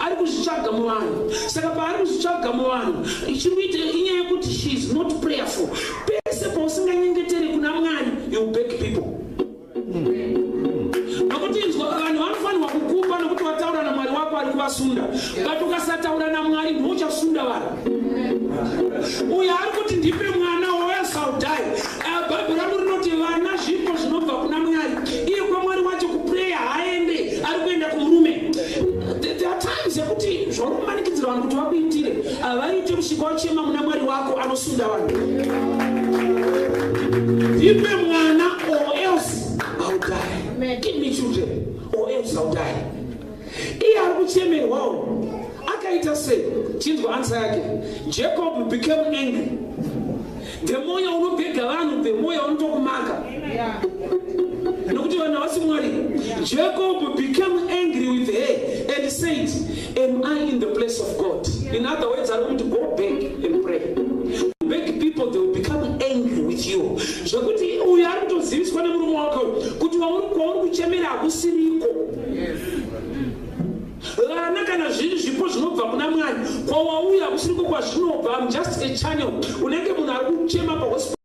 ari kuzvitsvaga muvanhu. Saka paari kuzvitsvaga muvanhu chirikuita inyaya yekuti she is not prayerful. Pese pausinganyengeteri kuna Mwari you beg people. Nokuti vanhu vanofanirwa kukupa nokuti wataura naMwari wako ari kuvasunda. But ukasataura naMwari ndochasunda vanhu. Uyo ari kuti ndipe mwana or else I'll die. Bhaibheri rinoti vana zvipo zvinobva kuna Mwari. Iye kwaMwari wacho kupreya haende ari kuenda kumurume. There are times yekuti zvaurikumanikidzira vanhu kuti vakuitire havaite musika wachema muna Mwari wako anosunda vanhu. Ndipe mwana or else I'll die. Give me children or else I'll die. Iye ari kuchemerwawo akaita sei? Chinzwa answer yake. Jacob became angry. The more yaunobhega vanhu, the more yaunotokumaka. Nokuti vanhu havasi Mwari. Jacob became angry with her and said, am I in the place of God? In other words, I want to go beg and pray. Beg people, they will become angry with you. Zvokuti uyo ari kutoziviswa nemurume wako kuti kwauri kuchemera hakusiriko. Vana kana zviri zvipo zvinobva kuna Mwari kwawauya kusiriko kwazvinobva. I'm just a channel. Unenge munhu ari kuchema pagospel